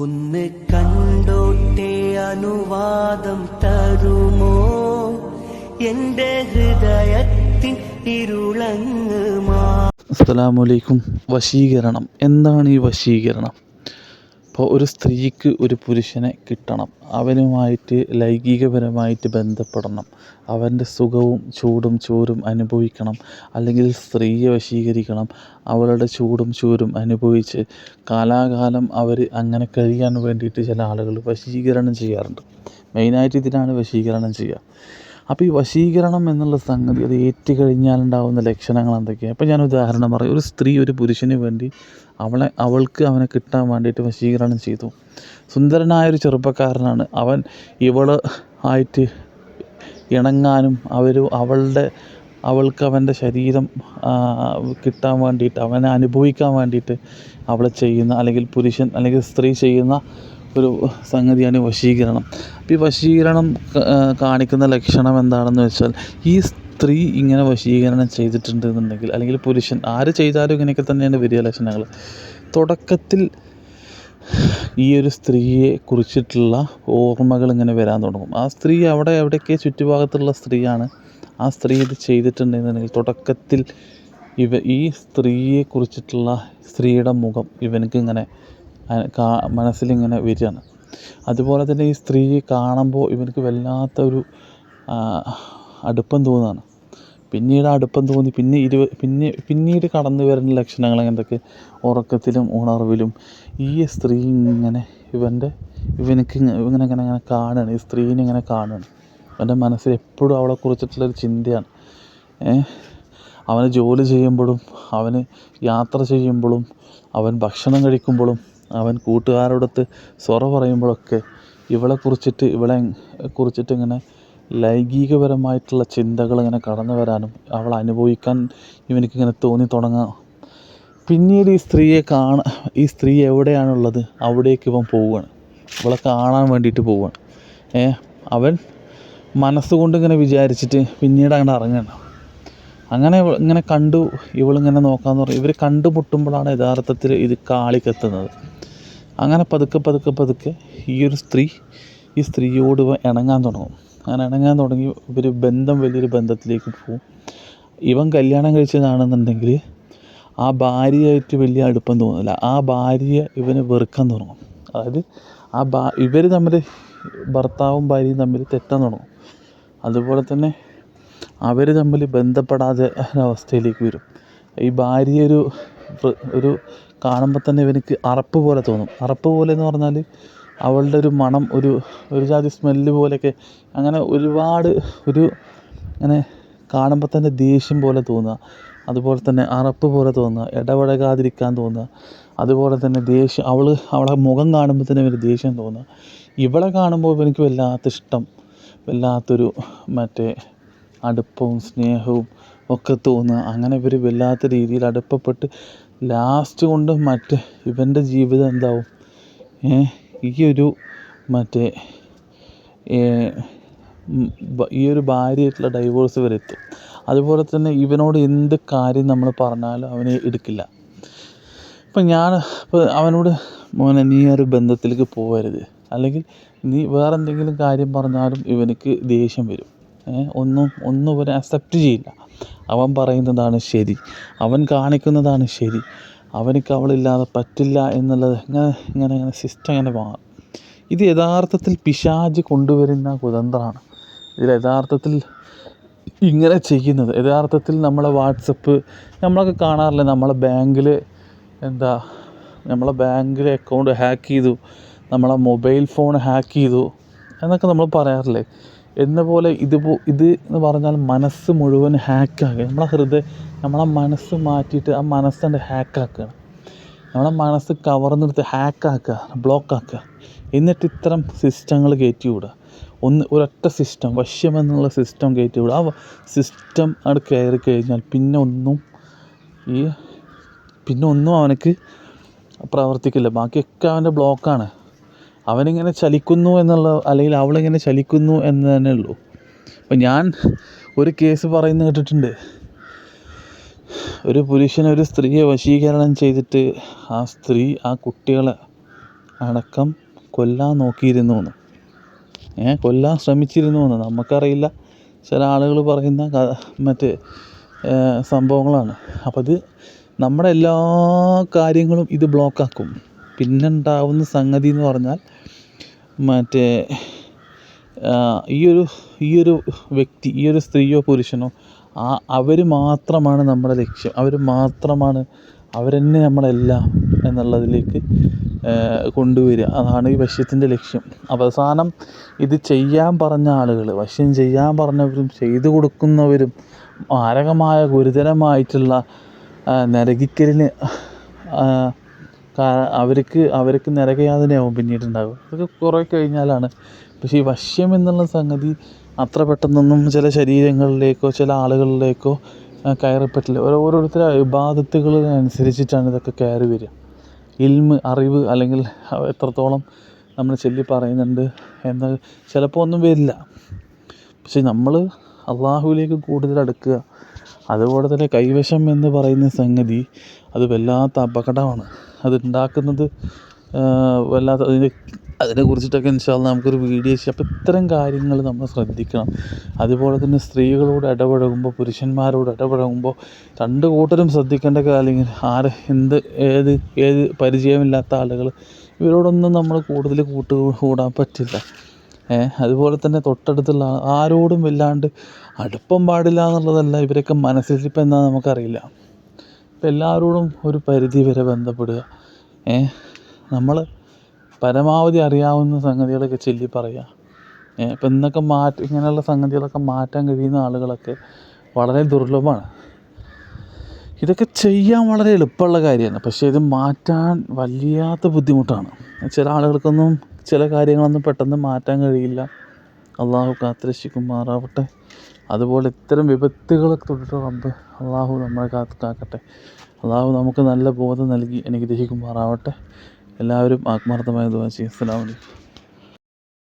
ഒന്ന് കണ്ടോട്ടെ അനുവാദം തരുമോ എന്റെ ഹൃദയത്തിൻ ഇരുളങ്ങ് അസ്സലാമു അലൈക്കും. വശീകരണം. എന്താണ് ഈ വശീകരണം? ഇപ്പോൾ ഒരു സ്ത്രീക്ക് ഒരു പുരുഷനെ കിട്ടണം, അവനുമായിട്ട് ലൈംഗികപരമായിട്ട് ബന്ധപ്പെടണം, അവൻ്റെ സുഖവും ചൂടും ചൂരും അനുഭവിക്കണം, അല്ലെങ്കിൽ സ്ത്രീയെ വശീകരിക്കണം, അവളുടെ ചൂടും ചൂരും അനുഭവിച്ച് കാലാകാലം അവർ അങ്ങനെ കഴിയാൻ വേണ്ടിയിട്ട് ചില ആളുകൾ വശീകരണം ചെയ്യാറുണ്ട്. മെയിനായിട്ട് ഇതിനാണ് വശീകരണം ചെയ്യുക. അപ്പോൾ ഈ വശീകരണം എന്നുള്ള സംഗതി അത് ഏറ്റുകഴിഞ്ഞാലുണ്ടാകുന്ന ലക്ഷണങ്ങൾ എന്തൊക്കെയാണ്? ഇപ്പോൾ ഞാൻ ഉദാഹരണം പറയും. ഒരു സ്ത്രീ ഒരു പുരുഷന് വേണ്ടി അവൾക്ക് അവനെ കിട്ടാൻ വേണ്ടിയിട്ട് വശീകരണം ചെയ്തു. സുന്ദരനായൊരു ചെറുപ്പക്കാരനാണ് അവൻ. ഇവള് ആയിട്ട് ഇണങ്ങാനും അവൾക്ക് അവൻ്റെ ശരീരം കിട്ടാൻ വേണ്ടിയിട്ട്, അവനെ അനുഭവിക്കാൻ വേണ്ടിയിട്ട് അവൾ ചെയ്യുന്ന, അല്ലെങ്കിൽ പുരുഷൻ അല്ലെങ്കിൽ സ്ത്രീ ചെയ്യുന്ന ഒരു സംഗതിയാണ് വശീകരണം. അപ്പോൾ ഈ വശീകരണം കാണിക്കുന്ന ലക്ഷണം എന്താണെന്ന് വെച്ചാൽ, ഈ സ്ത്രീ ഇങ്ങനെ വശീകരണം ചെയ്തിട്ടുണ്ടെന്നുണ്ടെങ്കിൽ, അല്ലെങ്കിൽ പുരുഷൻ ആര് ചെയ്താലും ഇങ്ങനെയൊക്കെ തന്നെയാണ് വലിയ ലക്ഷണങ്ങൾ. തുടക്കത്തിൽ ഈ ഒരു സ്ത്രീയെ കുറിച്ചിട്ടുള്ള ഓർമ്മകൾ ഇങ്ങനെ വരാൻ തുടങ്ങും. ആ സ്ത്രീ എവിടെയൊക്കെ ചുറ്റുഭാഗത്തുള്ള സ്ത്രീയാണ്. ആ സ്ത്രീ ഇത് ചെയ്തിട്ടുണ്ടെന്നുണ്ടെങ്കിൽ തുടക്കത്തിൽ ഈ സ്ത്രീയെ കുറിച്ചിട്ടുള്ള സ്ത്രീയുടെ മുഖം ഇവനക്ക് ഇങ്ങനെ മനസ്സിലിങ്ങനെ വരികയാണ്. അതുപോലെ തന്നെ ഈ സ്ത്രീയെ കാണുമ്പോൾ ഇവനക്ക് വല്ലാത്തൊരു അടുപ്പം തോന്നുകയാണ്. പിന്നീട് അടുപ്പം തോന്നി പിന്നീട് കടന്നു വരുന്ന ലക്ഷണങ്ങൾ എന്തൊക്കെ? ഉറക്കത്തിലും ഉണർവിലും ഈ സ്ത്രീ ഇവനക്ക് ഇങ്ങനെ കാണുകയാണ്. ഈ സ്ത്രീനെ ഇങ്ങനെ കാണുകയാണ്. അവൻ്റെ മനസ്സിൽ എപ്പോഴും അവളെക്കുറിച്ചിട്ടുള്ളൊരു ചിന്തയാണ്. അവന് ജോലി ചെയ്യുമ്പോഴും, അവന് യാത്ര ചെയ്യുമ്പോഴും, അവൻ ഭക്ഷണം കഴിക്കുമ്പോഴും, അവൻ കൂട്ടുകാരോടൊത്ത് സൊറ പറയുമ്പോഴൊക്കെ ഇവളെ കുറിച്ചിട്ട് ഇങ്ങനെ ലൈംഗികപരമായിട്ടുള്ള ചിന്തകൾ ഇങ്ങനെ കടന്നു വരാനും അവളെ അനുഭവിക്കാൻ ഇവനിക്കിങ്ങനെ തോന്നി തുടങ്ങാം. പിന്നീട് ഈ സ്ത്രീ എവിടെയാണുള്ളത് അവിടേക്ക് ഇവൻ പോവുകയാണ്. ഇവളെ കാണാൻ വേണ്ടിയിട്ട് പോവുകയാണ്. അവൻ മനസ്സുകൊണ്ട് ഇങ്ങനെ വിചാരിച്ചിട്ട് പിന്നീട് അങ്ങനെ ഇറങ്ങുകയാണ്. ഇങ്ങനെ കണ്ടു ഇവളിങ്ങനെ നോക്കാമെന്ന് പറയും. ഇവർ കണ്ടുമുട്ടുമ്പോഴാണ് യഥാർത്ഥത്തിൽ ഇത് കാളിക്കെത്തുന്നത്. അങ്ങനെ പതുക്കെ ഈ സ്ത്രീയോട് ഇണങ്ങാൻ തുടങ്ങും. അങ്ങനെ ഇണങ്ങാൻ തുടങ്ങി ഇവർ വലിയൊരു ബന്ധത്തിലേക്ക് പോകും. ഇവൻ കല്യാണം കഴിച്ചതാണെന്നുണ്ടെങ്കിൽ ആ ഭാര്യയായിട്ട് വലിയ അടുപ്പം തോന്നില്ല. ആ ഭാര്യയെ ഇവന് വെറുക്കാൻ തുടങ്ങും. അതായത് ഇവർ തമ്മിൽ, ഭർത്താവും ഭാര്യയും തമ്മിൽ തെറ്റാൻ തുടങ്ങും. അതുപോലെ തന്നെ അവർ തമ്മിൽ ബന്ധപ്പെടാതെ ഒരവസ്ഥയിലേക്ക് വരും. ഈ ഭാര്യ ഒരു കാണുമ്പോൾ തന്നെ ഇവനക്ക് അറപ്പ് പോലെ തോന്നും. അറപ്പ് പോലെ എന്ന് പറഞ്ഞാൽ അവളുടെ ഒരു മണം, ഒരു ജാതി സ്മെല്ല് പോലെയൊക്കെ, അങ്ങനെ ഒരുപാട് അങ്ങനെ കാണുമ്പോൾ തന്നെ ദേഷ്യം പോലെ തോന്നുക. അതുപോലെ തന്നെ അറപ്പ് പോലെ തോന്നുക, ഇടപഴകാതിരിക്കാൻ തോന്നുക. അതുപോലെ തന്നെ ദേഷ്യം, അവളെ മുഖം കാണുമ്പോൾ തന്നെ ഇവന് ദേഷ്യം തോന്നുക. ഇവളെ കാണുമ്പോൾ ഇവനക്ക് വല്ലാത്ത ഇഷ്ടം, വല്ലാത്തൊരു അടുപ്പവും സ്നേഹവും ഒക്കെ തോന്നുക. അങ്ങനെ ഇവർ വല്ലാത്ത രീതിയിൽ അടുപ്പപ്പെട്ട് ലാസ്റ്റ് കൊണ്ട് ഇവൻ്റെ ജീവിതം എന്താവും? ഈ ഒരു ഭാര്യയായിട്ടുള്ള ഡൈവോഴ്സ് വരെ എത്തും. അതുപോലെ തന്നെ ഇവനോട് എന്ത് കാര്യം നമ്മൾ പറഞ്ഞാലും അവനെ എടുക്കില്ല. ഇപ്പോൾ അവനോട് മോനെ നീ ഒരു ബന്ധത്തിലേക്ക് പോകരുത്, അല്ലെങ്കിൽ നീ വേറെ എന്തെങ്കിലും കാര്യം പറഞ്ഞാലും ഇവനക്ക് ദേഷ്യം വരും. ഒന്നും ഇവനെ അക്സെപ്റ്റ് ചെയ്യില്ല. അവൻ പറയുന്നതാണ് ശരി, അവൻ കാണിക്കുന്നതാണ് ശരി, അവനക്ക് അവളില്ലാതെ പറ്റില്ല എന്നുള്ളത് ഇങ്ങനെ സിസ്റ്റം ഇങ്ങനെ മാറും. ഇത് യഥാർത്ഥത്തിൽ പിശാച് കൊണ്ടുവരുന്ന കുതന്ത്രമാണ്. ഇതിൽ യഥാർത്ഥത്തിൽ ഇങ്ങനെ ചെയ്യുന്നത്, യഥാർത്ഥത്തിൽ നമ്മളെ വാട്സപ്പ് നമ്മളൊക്കെ കാണാറില്ല, നമ്മളെ ബാങ്കിലെ അക്കൗണ്ട് ഹാക്ക് ചെയ്തു, നമ്മളെ മൊബൈൽ ഫോൺ ഹാക്ക് ചെയ്തു എന്നൊക്കെ നമ്മൾ പറയാറില്ലേ? എന്ന പോലെ ഇത് എന്ന് പറഞ്ഞാൽ മനസ്സ് മുഴുവൻ ഹാക്കാക്കുക. നമ്മളെ മനസ്സ് മാറ്റിയിട്ട് ആ മനസ്സിൻ്റെ ഹാക്കാക്കുകയാണ്. നമ്മളെ മനസ്സ് കവർന്നെടുത്ത് ഹാക്കാക്കുക, ബ്ലോക്കാക്കുക. എന്നിട്ട് ഇത്തരം സിസ്റ്റങ്ങൾ കയറ്റി വിടുക. ഒരൊറ്റ സിസ്റ്റം, വശ്യമെന്നുള്ള സിസ്റ്റം കയറ്റി വിടുക. ആ സിസ്റ്റം അവിടെ കയറി കഴിഞ്ഞാൽ പിന്നെ ഒന്നും അവനക്ക് പ്രവർത്തിക്കില്ല. ബാക്കിയൊക്കെ അവൻ്റെ ബ്ലോക്കാണ്. അവനിങ്ങനെ ചലിക്കുന്നു അല്ലെങ്കിൽ അവളിങ്ങനെ ചലിക്കുന്നു എന്ന് തന്നെ ഉള്ളൂ. അപ്പം ഞാൻ ഒരു കേസ് പറയുന്നത് കേട്ടിട്ടുണ്ട്. ഒരു പുരുഷൻ ഒരു സ്ത്രീയെ വശീകരണം ചെയ്തിട്ട് ആ സ്ത്രീ ആ കുട്ടികളെ അടക്കം കൊല്ലാൻ നോക്കിയിരുന്നു എന്ന്, കൊല്ലാൻ ശ്രമിച്ചിരുന്നു എന്ന്. നമുക്കറിയില്ല, ചില ആളുകൾ പറയുന്ന മറ്റ് സംഭവങ്ങളാണ്. അപ്പോൾ അത് നമ്മുടെ എല്ലാ കാര്യങ്ങളും ഇത് ബ്ലോക്കാക്കും. പിന്നെ ഉണ്ടാവുന്ന സംഗതി എന്ന് പറഞ്ഞാൽ മറ്റേ ഈ ഒരു വ്യക്തി, ഈ ഒരു സ്ത്രീയോ പുരുഷനോ അവർ മാത്രമാണ് നമ്മുടെ ലക്ഷ്യം, അവർ തന്നെ നമ്മളെല്ലാം എന്നുള്ളതിലേക്ക് കൊണ്ടുവരിക. അതാണ് ഈ വശ്യത്തിൻ്റെ ലക്ഷ്യം. അവസാനം ഇത് ചെയ്യാൻ പറഞ്ഞ ആളുകൾ, വശ്യം ചെയ്യാൻ പറഞ്ഞവരും ചെയ്തു കൊടുക്കുന്നവരും മാരകമായ ഗുരുതരമായിട്ടുള്ള നരകിക്കലിന് അവർക്ക് നരകയാതനയാവും പിന്നീടുണ്ടാകും. അതൊക്കെ കുറേ കഴിഞ്ഞാലാണ്. പക്ഷേ ഈ വശ്യം എന്നുള്ള സംഗതി അത്ര പെട്ടെന്നൊന്നും ചില ശരീരങ്ങളിലേക്കോ ചില ആളുകളിലേക്കോ കയറിപ്പറ്റില്ല. ഓരോരുത്തരുടെ ഇബാദത്തുകളിനനുസരിച്ചിട്ടാണ് ഇതൊക്കെ കയറി വരിക. ഇൽമ്, അറിവ്, അല്ലെങ്കിൽ എത്രത്തോളം നമ്മൾ ചൊല്ലി പറയുന്നുണ്ട് എന്ന് ചിലപ്പോൾ ഒന്നും വരില്ല. പക്ഷെ നമ്മൾ അള്ളാഹുവിലേക്ക് കൂടുതൽ അടുക്കുക. അതുപോലെ തന്നെ കൈവശം എന്ന് പറയുന്ന സംഗതി അത് വല്ലാത്ത അപകടമാണ്. അതുണ്ടാക്കുന്നത് വല്ലാത്ത അതിനെക്കുറിച്ചിട്ടൊക്കെ ഇൻഷാ അല്ലാഹ് നമുക്കൊരു വീഡിയോ ചെയ്യാം. അപ്പോൾ ഇത്തരം കാര്യങ്ങൾ നമ്മൾ ശ്രദ്ധിക്കണം. അതുപോലെ തന്നെ സ്ത്രീകളോട് ഇടപഴകുമ്പോൾ, പുരുഷന്മാരോട് ഇടപഴകുമ്പോൾ രണ്ട് കൂട്ടരും ശ്രദ്ധിക്കേണ്ട അല്ലെങ്കിൽ ഏത് പരിചയമില്ലാത്ത ആളുകൾ, ഇവരോടൊന്നും നമ്മൾ കൂടുതൽ കൂടാൻ പറ്റില്ല. അതുപോലെ തന്നെ തൊട്ടടുത്തുള്ള ആരോടും വല്ലാണ്ട് അടുപ്പം പാടില്ല എന്നുള്ളതല്ല, ഇവരൊക്കെ മനസ്സിലിപ്പോൾ എന്താ നമുക്കറിയില്ല. ഇപ്പം എല്ലാവരോടും ഒരു പരിധി വരെ ബന്ധപ്പെടുക. നമ്മൾ പരമാവധി അറിയാവുന്ന സംഗതികളൊക്കെ ചൊല്ലി പറയുക. ഇപ്പം ഇന്നൊക്കെ ഇങ്ങനെയുള്ള സംഗതികളൊക്കെ മാറ്റാൻ കഴിയുന്ന ആളുകളൊക്കെ വളരെ ദുർലഭമാണ്. ഇതൊക്കെ ചെയ്യാൻ വളരെ എളുപ്പമുള്ള കാര്യമാണ്, പക്ഷേ ഇത് മാറ്റാൻ വല്ലാത്ത ബുദ്ധിമുട്ടാണ്. ചില ആളുകൾക്കൊന്നും ചില കാര്യങ്ങളൊന്നും പെട്ടെന്ന് മാറ്റാൻ കഴിയില്ല. അള്ളാഹു കാത്തുരക്ഷിക്കുമാറാവട്ടെ. അതുപോലെ ഇത്തരം വിപത്തുകളൊക്കെ തൊട്ടിട്ട് റബ്ബ് അള്ളാഹു നമ്മളെ കാക്കട്ടെ. അള്ളാഹു നമുക്ക് നല്ല ബോധം നൽകി അനുഗ്രഹിക്കുമാറാവട്ടെ. എല്ലാവരും ആത്മാർത്ഥമായ ദുആ ചെയ്യും. അസ്സലാമു അലൈക്കും.